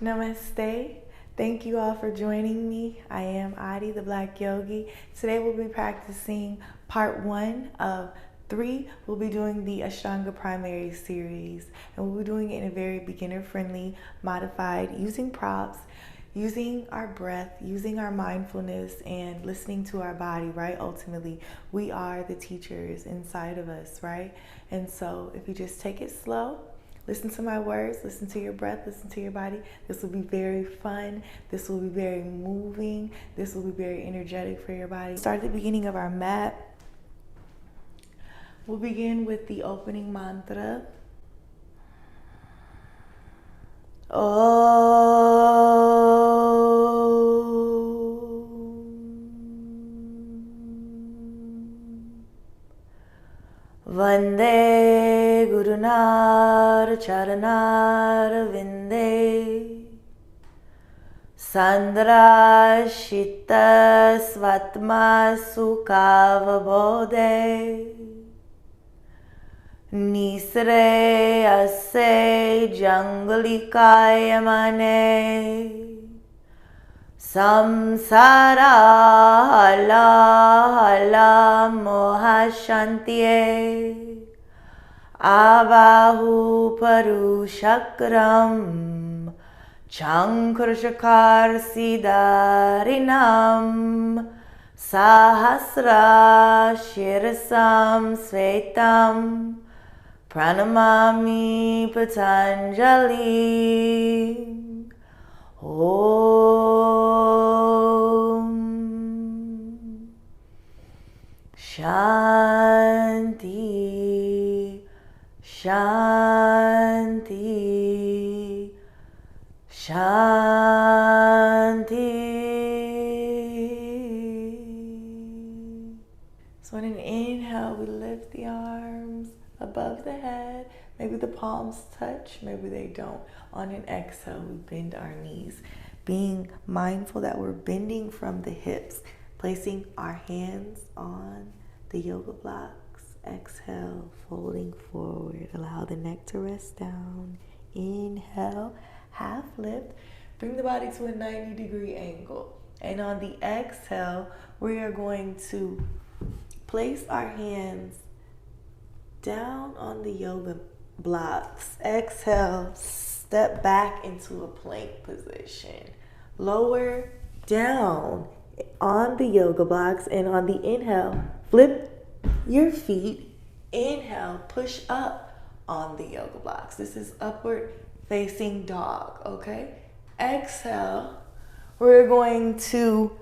Namaste. Thank you all for joining me. I am Adi, the Black Yogi. Today we'll be practicing part 1 of 3. We'll be doing the Ashtanga Primary Series, and we'll be doing it in a very beginner-friendly, modified, using props, using our breath, using our mindfulness, and listening to our body, right? Ultimately, we are the teachers inside of us, right? And so if you just take it slow, listen to my words, listen to your breath, listen to your body. This will be very fun. This will be very moving. This will be very energetic for your body. Start at the beginning of our mat. We'll begin with the opening mantra. Vande Gurunar Charanar Vinde Sandra Shita Svatma Sukhavabodhe Nisre Ase Jangalikaya Mane Samsara Hala Hala Mohashantye Abahu Parushakram Chankrashakar Siddharinam Sahasra Shirsam Svetam Pranamami Patanjali Om Shanti Shanti Shanti. So on an inhale, we lift the arms above the head. Maybe the palms touch, maybe they don't. On an exhale, we bend our knees, being mindful that we're bending from the hips, placing our hands on the yoga blocks. Exhale, folding forward. Allow the neck to rest down. Inhale, half lift. Bring the body to a 90-degree angle. And on the exhale, we are going to place our hands down on the yoga blocks. Exhale, step back into a plank position. Lower down on the yoga blocks, and on the inhale, flip your feet. Inhale, push up on the yoga blocks. This is upward facing dog, okay? Exhale, we're going to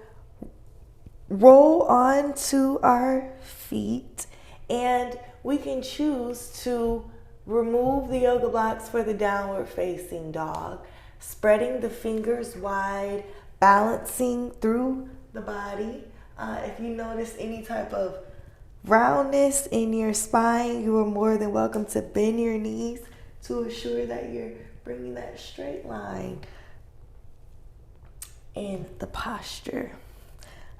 roll onto our feet, and we can choose to remove the yoga blocks for the downward facing dog, spreading the fingers wide, balancing through the body. If you notice any type of roundness in your spine, you are more than welcome to bend your knees to assure that you're bringing that straight line in the posture.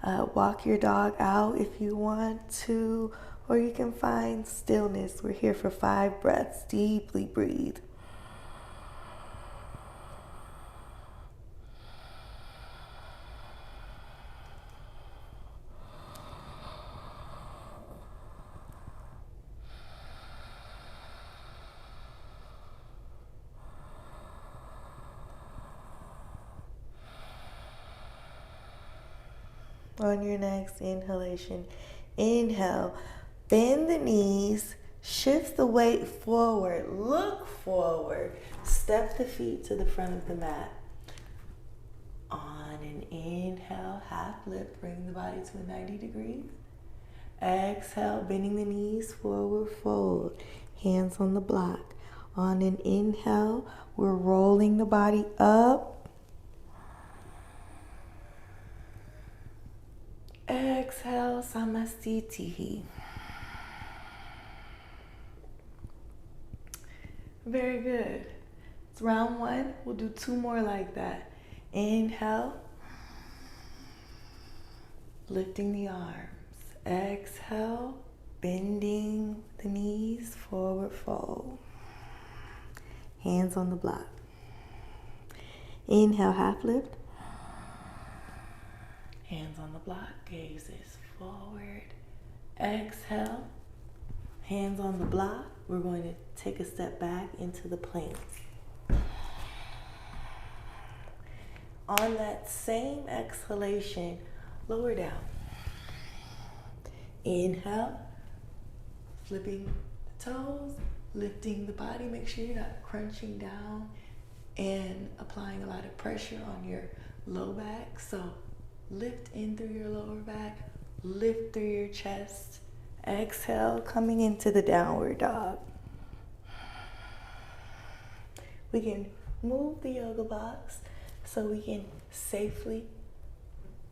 Walk your dog out if you want to, or you can find stillness. We're here for 5 breaths. Deeply breathe. On your next inhalation, inhale, bend the knees, shift the weight forward, look forward, step the feet to the front of the mat. On an inhale, half lift, bring the body to a 90 degrees. Exhale, bending the knees, forward fold, hands on the block. On an inhale, we're rolling the body up. Exhale, Samastitihi. Very good. It's round 1. We'll do 2 more like that. Inhale, lifting the arms. Exhale, bending the knees, forward fold. Hands on the block. Inhale, half lift. Hands on the block, gazes forward. Exhale, hands on the block. We're going to take a step back into the plank. On that same exhalation, lower down. Inhale, flipping the toes, lifting the body. Make sure you're not crunching down and applying a lot of pressure on your low back. So lift in through your lower back, lift through your chest. Exhale, coming into the downward dog. We can move the yoga blocks so we can safely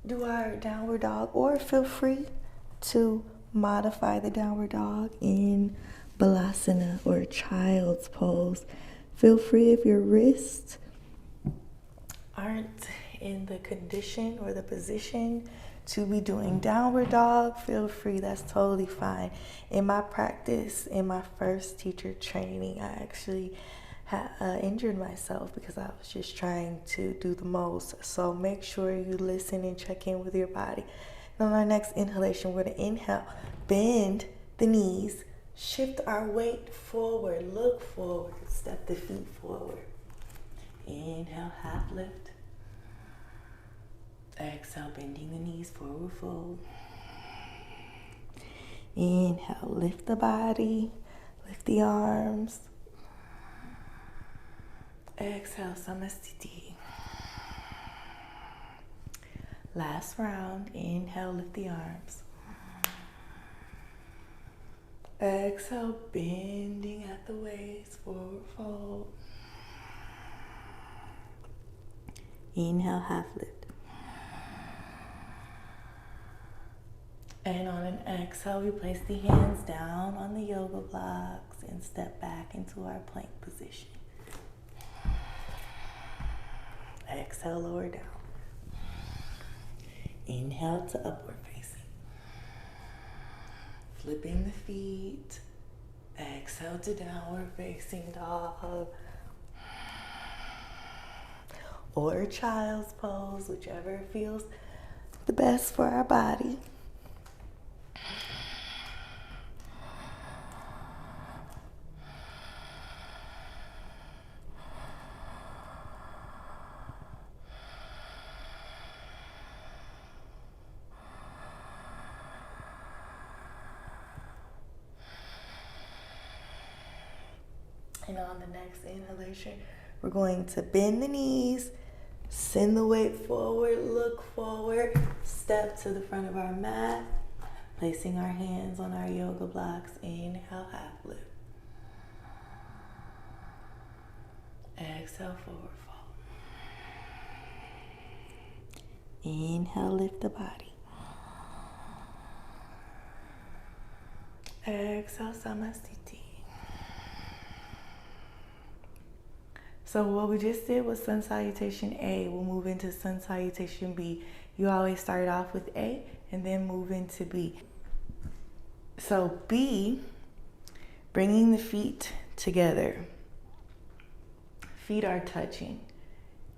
do our downward dog, or feel free to modify the downward dog in balasana or child's pose. Feel free if your wrists aren't in the condition or the position to be doing downward dog, feel free, that's totally fine. In my practice, in my first teacher training, I actually injured myself because I was just trying to do the most. So make sure you listen and check in with your body. And on our next inhalation, we're going to inhale, bend the knees, shift our weight forward, look forward, step the feet forward. Inhale, half lift. Exhale, bending the knees, forward fold. Inhale, lift the body, lift the arms. Exhale, Samastiti. Last round, inhale, lift the arms. Exhale, bending at the waist, forward fold. Inhale, half lift. And on an exhale, we place the hands down on the yoga blocks and step back into our plank position. Exhale, lower down. Inhale to upward facing. Flipping the feet. Exhale to downward facing dog. Or child's pose, whichever feels the best for our body. And on the next inhalation, we're going to bend the knees, send the weight forward, look forward, step to the front of our mat, placing our hands on our yoga blocks. Inhale, half lift. Exhale, forward fold. Inhale, lift the body. Exhale, Samastiti. So what we just did was Sun Salutation A. We'll move into Sun Salutation B. You always start off with A and then move into B. So B, bringing the feet together. Feet are touching.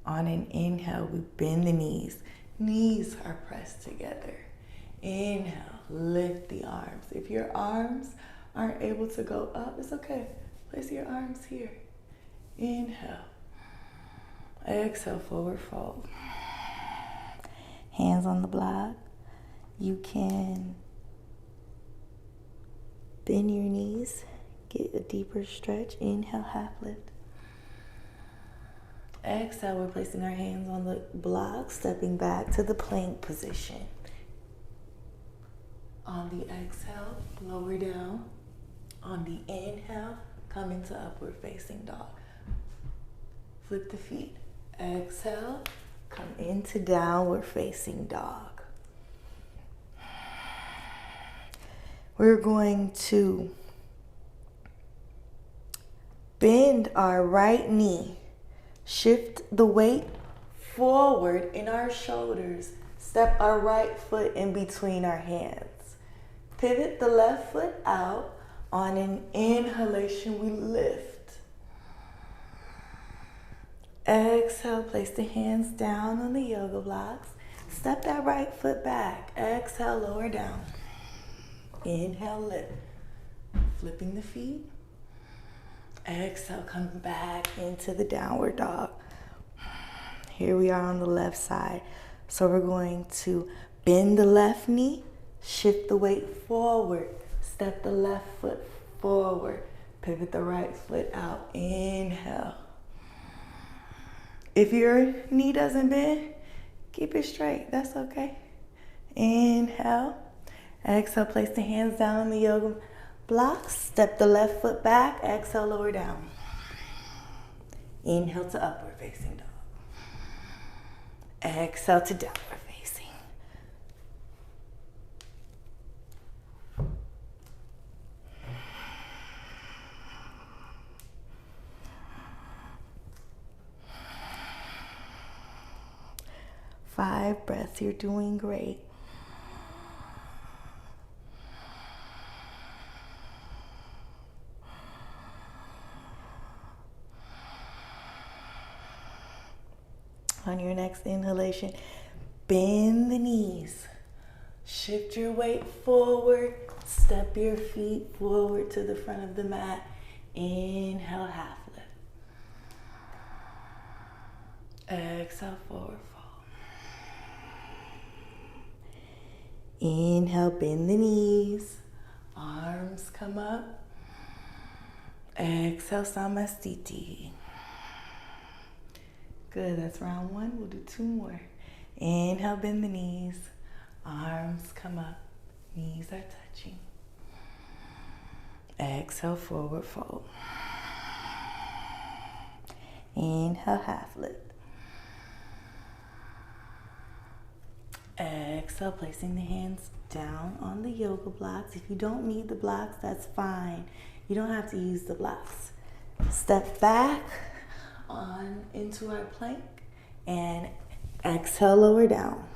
On an inhale, we bend the knees. Knees are pressed together. Inhale, lift the arms. If your arms aren't able to go up, it's okay. Place your arms here. Inhale. Exhale, forward fold. Hands on the block. You can bend your knees, get a deeper stretch. Inhale, half lift. Exhale, we're placing our hands on the block, stepping back to the plank position. On the exhale, lower down. On the inhale, come into upward facing dog. Flip the feet. Exhale, come into downward facing dog. We're going to bend our right knee. Shift the weight forward in our shoulders. Step our right foot in between our hands. Pivot the left foot out. On an inhalation, we lift. Exhale, place the hands down on the yoga blocks. Step that right foot back. Exhale, lower down. Inhale, lift. Flipping the feet. Exhale, coming back into the downward dog. Here we are on the left side. So we're going to bend the left knee, shift the weight forward, step the left foot forward, pivot the right foot out. Inhale. If your knee doesn't bend, keep it straight. That's okay. Inhale. Exhale, place the hands down on the yoga blocks. Step the left foot back. Exhale, lower down. Inhale to upward facing dog. Exhale to downward facing. Five breaths. You're doing great. On your next inhalation, bend the knees. Shift your weight forward. Step your feet forward to the front of the mat. Inhale, half lift. Exhale, forward fold. Inhale, bend the knees. Arms come up. Exhale, Namaste. Good, that's round one. We'll do two more. Inhale, bend the knees. Arms come up. Knees are touching. Exhale, forward fold. Inhale, half lift. Exhale, placing the hands down on the yoga blocks. If you don't need the blocks, that's fine. You don't have to use the blocks. Step back on into our plank and exhale, lower down.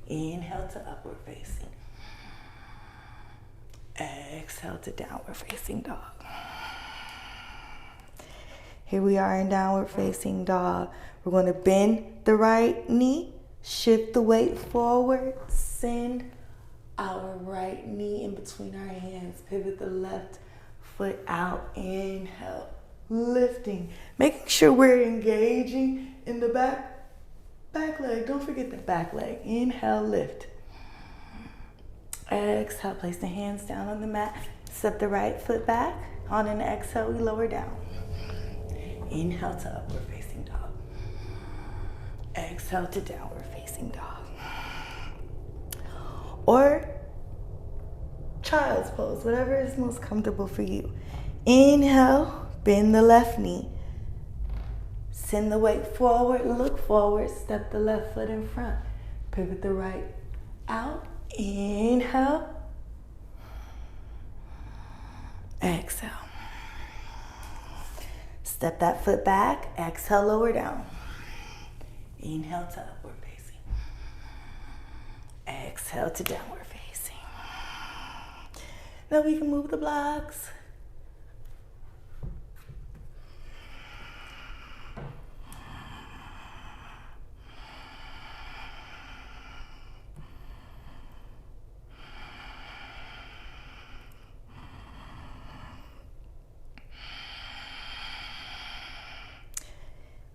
Inhale to upward facing. Exhale to downward facing dog. Here we are in downward facing dog. We're going to bend the right knee, shift the weight forward, send our right knee in between our hands, pivot the left foot out. Inhale, lifting, making sure we're engaging in the back leg. Don't forget the back leg. Inhale, lift. Exhale, place the hands down on the mat. Step the right foot back. On an exhale, we lower down. Inhale to upward facing dog. Exhale to downward facing dog. Or child's pose, whatever is most comfortable for you. Inhale, bend the left knee. Send the weight forward, look forward, step the left foot in front. Pivot the right out. Inhale. Exhale. Step that foot back. Exhale, lower down. Inhale to upward facing. Exhale to downward facing. Now we can move the blocks.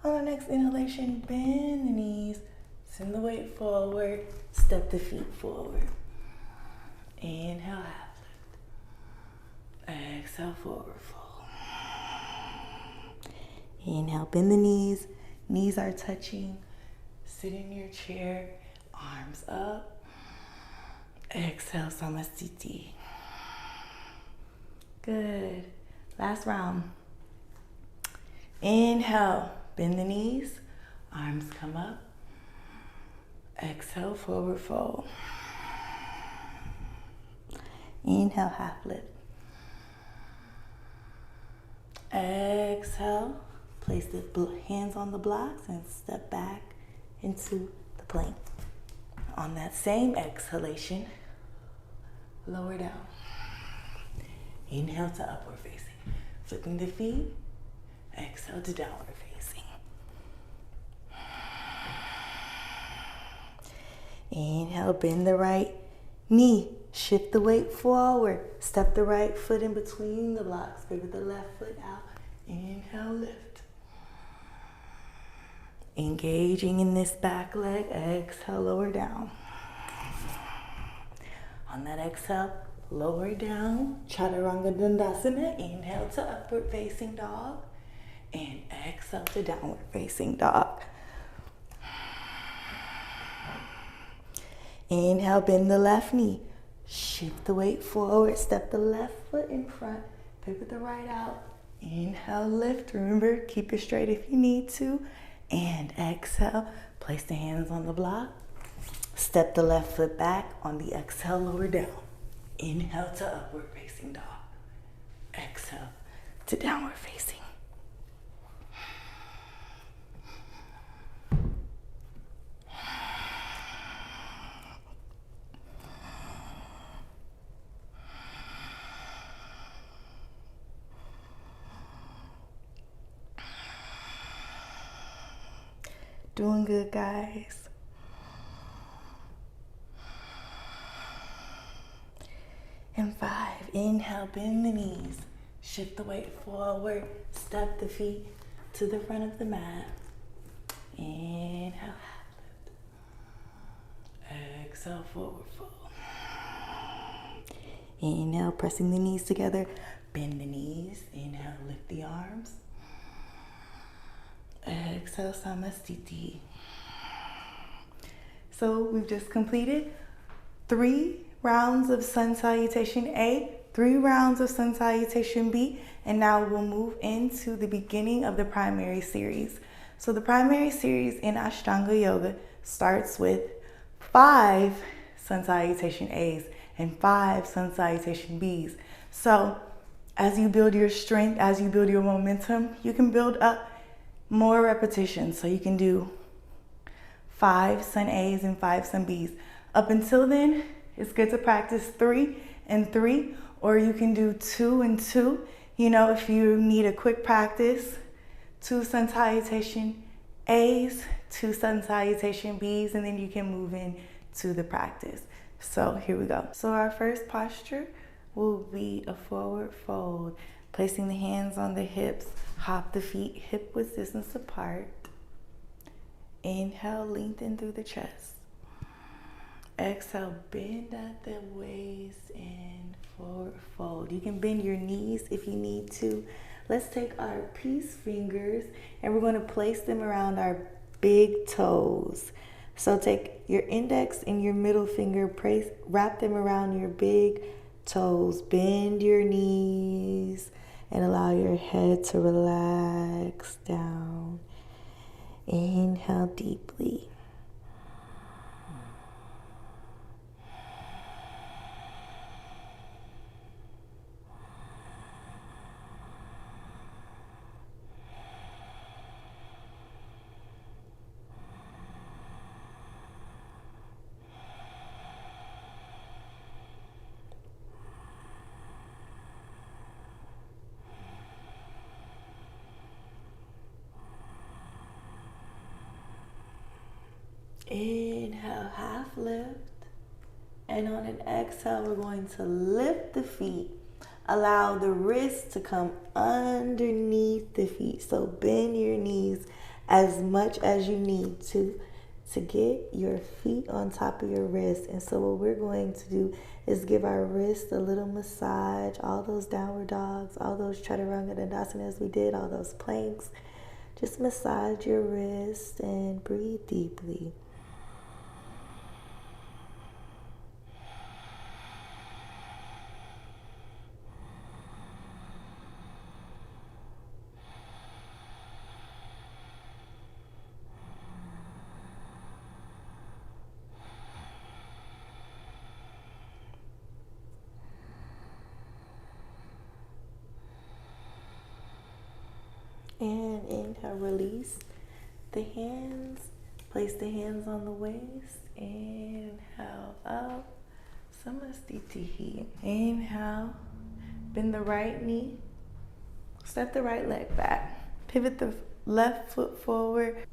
On our next inhalation, bend the knees, send the weight forward, step the feet forward. Inhale, half lift. Exhale, forward fold. Inhale, bend the knees. Knees are touching. Sit in your chair, arms up. Exhale, Namaste. Good. Last round. Inhale. Bend the knees, arms come up. Exhale, forward fold. Inhale, half lift. Exhale, place the hands on the blocks and step back into the plank. On that same exhalation, lower down. Inhale to upward facing. Flipping the feet. Exhale to downward facing. Inhale, bend the right knee. Shift the weight forward. Step the right foot in between the blocks. Pivot the left foot out. Inhale, lift. Engaging in this back leg. Exhale, lower down. On that exhale, lower down. Chaturanga Dandasana. Inhale to upward facing dog. And exhale to downward facing dog. Inhale, bend the left knee. Shift the weight forward. Step the left foot in front. Pivot the right out. Inhale, lift. Remember, keep it straight if you need to. And exhale, place the hands on the block. Step the left foot back. On the exhale, lower down. Inhale to upward facing dog. Exhale to downward facing. Doing good, guys. And 5, inhale, bend the knees. Shift the weight forward. Step the feet to the front of the mat. Inhale, half lift. Exhale, forward fold. Inhale, pressing the knees together. Bend the knees. Inhale, lift the arms. Exhale, Namaste. So we've just completed 3 rounds of Sun Salutation A, 3 rounds of Sun Salutation B, and now we'll move into the beginning of the primary series. So the primary series in Ashtanga Yoga starts with 5 Sun Salutation A's and 5 Sun Salutation B's. So as you build your strength, as you build your momentum, you can build up more repetitions. So you can do 5 Sun A's and 5 Sun B's. Up until then, it's good to practice 3 and 3, or you can do 2 and 2. You know, if you need a quick practice, 2 Sun Salutation A's, 2 Sun Salutation B's, and then you can move in to the practice. So here we go. So our first posture will be a forward fold. Placing the hands on the hips, hop the feet hip width distance apart. Inhale, lengthen through the chest. Exhale, bend at the waist and forward fold. You can bend your knees if you need to. Let's take our peace fingers and we're going to place them around our big toes. So take your index and your middle finger, wrap them around your big toes. Bend your knees and allow your head to relax down. Inhale deeply. Inhale, half lift. And on an exhale, we're going to lift the feet. Allow the wrists to come underneath the feet. So bend your knees as much as you need to get your feet on top of your wrists. And so what we're going to do is give our wrists a little massage. All those downward dogs, all those chaturanga dandasanas we did, all those planks. Just massage your wrist and breathe deeply. And inhale, release the hands. Place the hands on the waist. Inhale up. Samastitihi. Inhale. Bend the right knee. Step the right leg back. Pivot the left foot forward.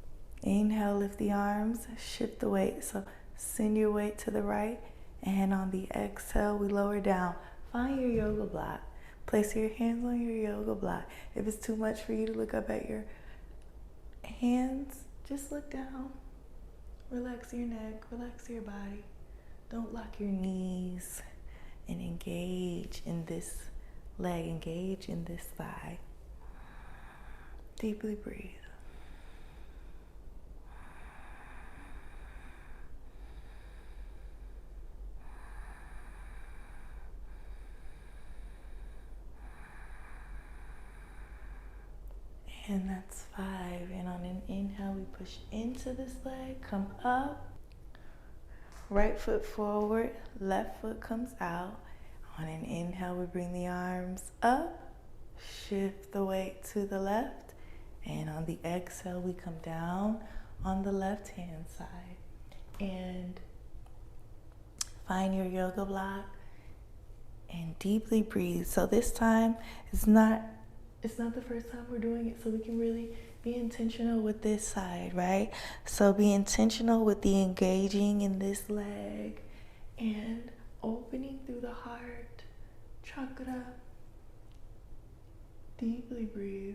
Inhale, lift the arms. Shift the weight. So Send your weight to the right, and on the exhale, we lower down. Find your yoga block. Place your hands on your yoga block. If it's too much for you to look up at your hands, just look down. Relax your neck, relax your body. Don't lock your knees, and engage in this leg, engage in this thigh. Deeply breathe. And that's 5. And on an inhale, we push into this leg, come up. Right foot forward, left foot comes out. On an inhale, we bring the arms up, shift the weight to the left. And on the exhale, we come down on the left-hand side. And find your yoga block and deeply breathe. So this time, it's not the first time we're doing it, so we can really be intentional with this side, right? So be intentional with the engaging in this leg and opening through the heart chakra. Deeply breathe.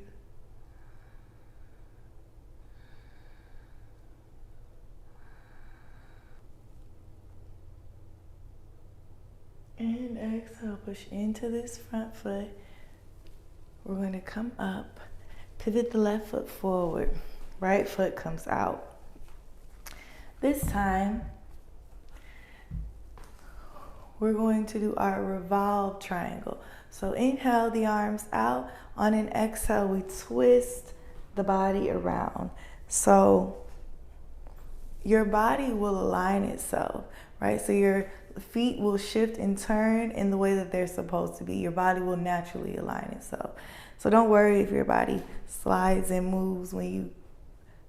And exhale, push into this front foot. We're going to come up, pivot the left foot forward, right foot comes out. This time, we're going to do our revolve triangle. So inhale the arms out. On an exhale, we twist the body around. So your body will align itself, right? So your feet will shift and turn in the way that they're supposed to be. Your body will naturally align itself. So don't worry if your body slides and moves when you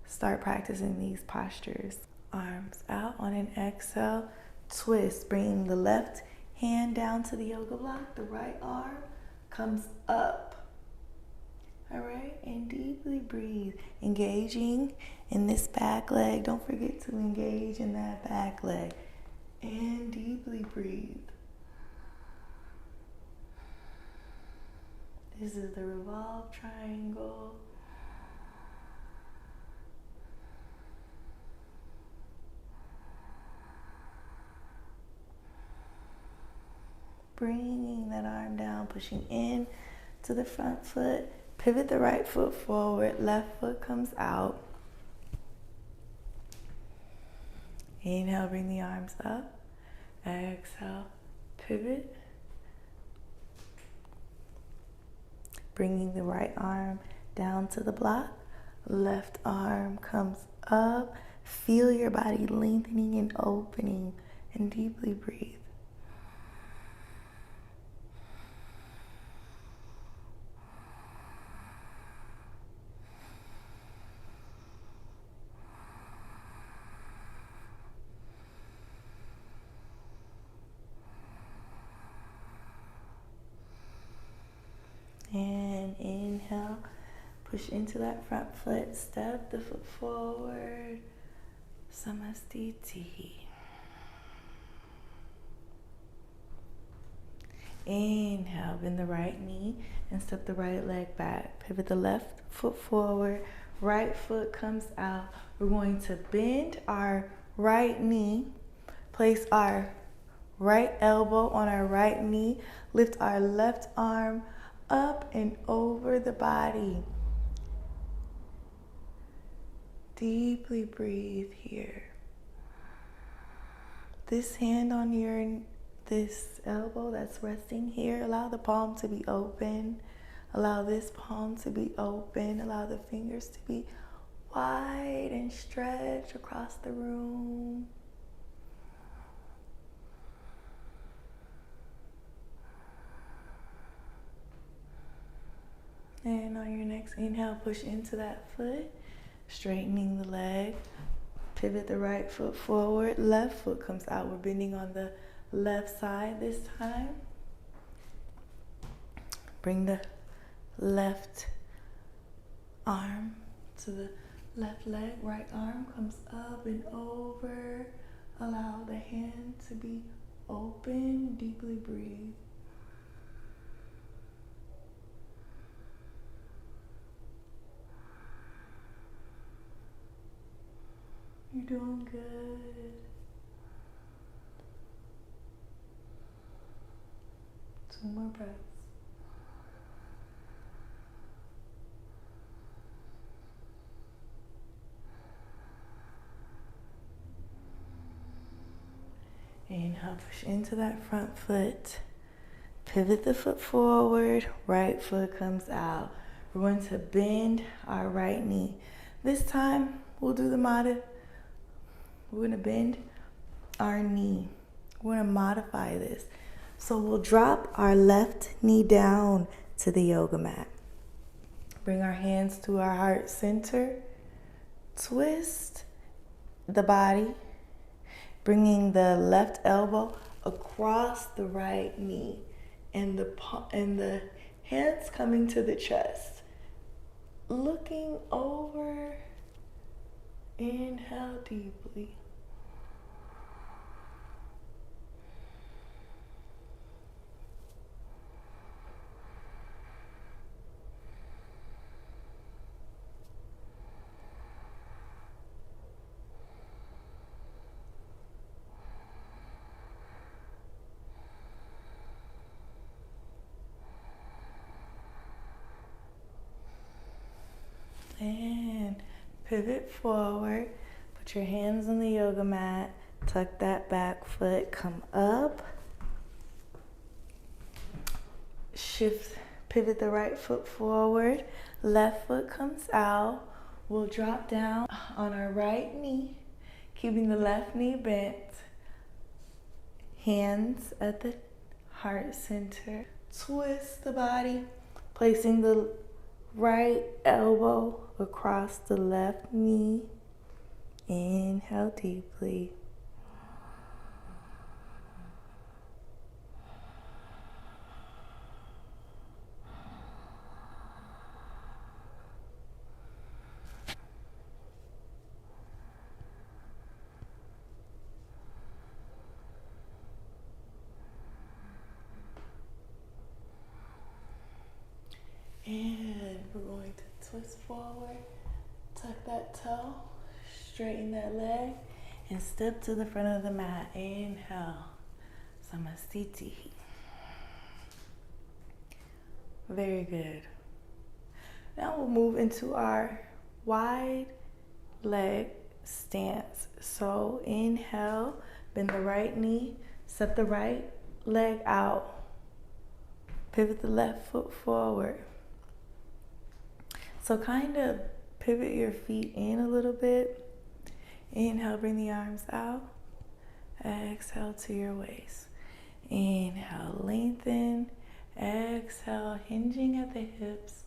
start practicing these postures. Arms out. On an exhale, twist, bringing the left hand down to the yoga block. The right arm comes up. All right, and deeply breathe, engaging in this back leg. Don't forget to engage in that back leg. And deeply breathe. This is the revolve triangle. Bringing that arm down, pushing in to the front foot. Pivot the right foot forward, left foot comes out. Inhale, bring the arms up. Exhale, pivot. Bringing the right arm down to the block. Left arm comes up. Feel your body lengthening and opening, and deeply breathe. And inhale, push into that front foot, step the foot forward, Namaste. Inhale, bend the right knee and step the right leg back. Pivot the left foot forward, right foot comes out. We're going to bend our right knee, place our right elbow on our right knee, lift our left arm up and over the body. Deeply breathe here. This hand on this elbow that's resting here, allow the palm to be open. Allow this palm to be open. Allow the fingers to be wide and stretch across the room. And on your next inhale, push into that foot, straightening the leg. Pivot the right foot forward, left foot comes out. We're bending on the left side this time. Bring the left arm to the left leg. Right arm comes up and over. Allow the hand to be open. Deeply breathe. You're doing good. 2 more breaths. Inhale, push into that front foot. Pivot the foot forward. Right foot comes out. We're going to bend our right knee. This time, we'll do the we're going to bend our knee. We're going to modify this. So we'll drop our left knee down to the yoga mat. Bring our hands to our heart center. Twist the body, bringing the left elbow across the right knee, and the hands coming to the chest. Looking over. Inhale deeply. And pivot forward. Put your hands on the yoga mat. Tuck that back foot. Come up. Shift, pivot the right foot forward. Left foot comes out. We'll drop down on our right knee, keeping the left knee bent. Hands at the heart center. Twist the body, placing the right elbow across the left knee. Inhale deeply. And we're going to twist forward, tuck that toe, straighten that leg, and step to the front of the mat. Inhale, Samasthiti. Very good. Now we'll move into our wide leg stance. So inhale, bend the right knee, step the right leg out, pivot the left foot forward. So kind of pivot your feet in a little bit. Inhale, bring the arms out. Exhale to your waist. Inhale, lengthen. Exhale, hinging at the hips.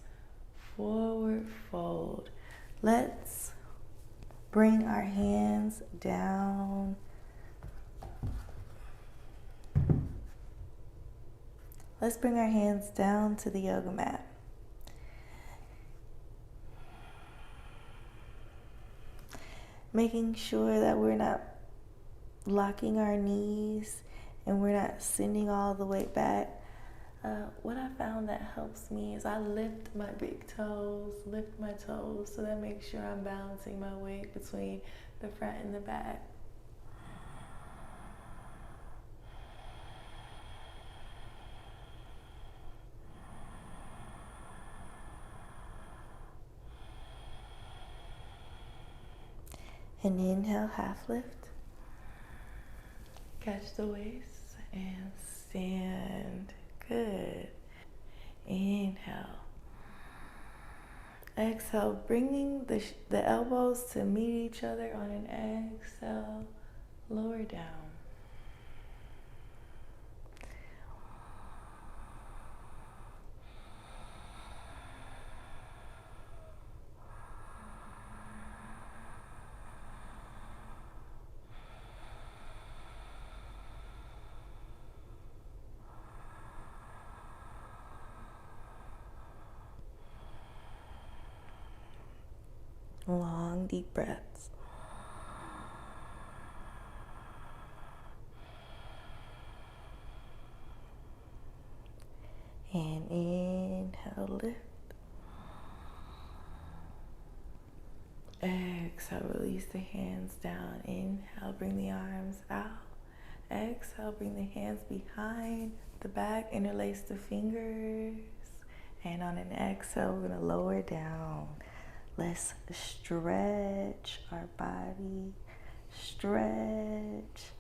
Forward fold. Let's bring our hands down. Let's bring our hands down to the yoga mat. Making sure that we're not locking our knees and we're not sending all the way back. What I found that helps me is I lift my big toes, lift my toes, so that makes sure I'm balancing my weight between the front and the back. And inhale, half lift. Catch the waist and stand. Good. Inhale. Exhale, bringing the elbows to meet each other on an exhale. Lower down. Long, deep breaths. lift. Exhale, release the hands down. Inhale, bring the arms out. Exhale, bring the hands behind the back, interlace the fingers. And on an exhale, we're gonna lower down. Let's stretch our body. Stretch,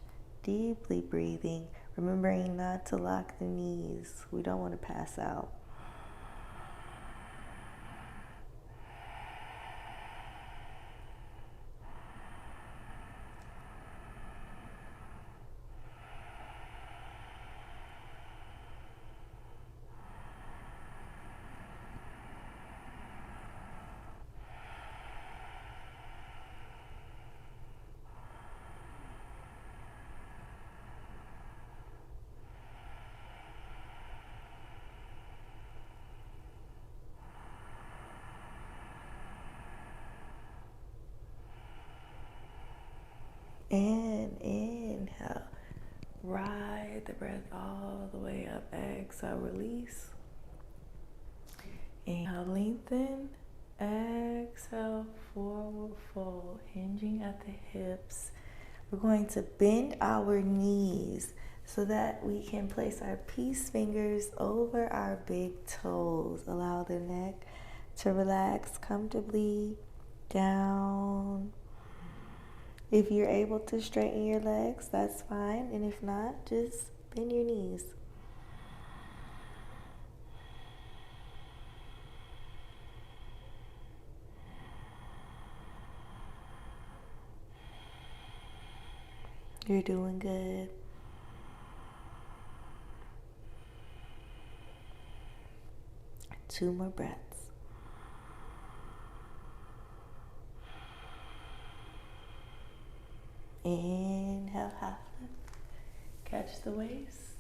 deeply breathing, remembering not to lock the knees. We don't want to pass out. And inhale, ride the breath all the way up. Exhale, release. Inhale, lengthen. Exhale, forward fold, hinging at the hips. We're going to bend our knees so that we can place our peace fingers over our big toes. Allow the neck to relax comfortably down. If you're able to straighten your legs, that's fine. And if not, just bend your knees. You're doing good. Two more breaths. Inhale, half lift. Catch the waist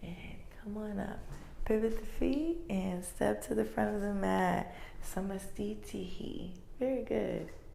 and come on up. Pivot the feet and step to the front of the mat. Namaste. Very good.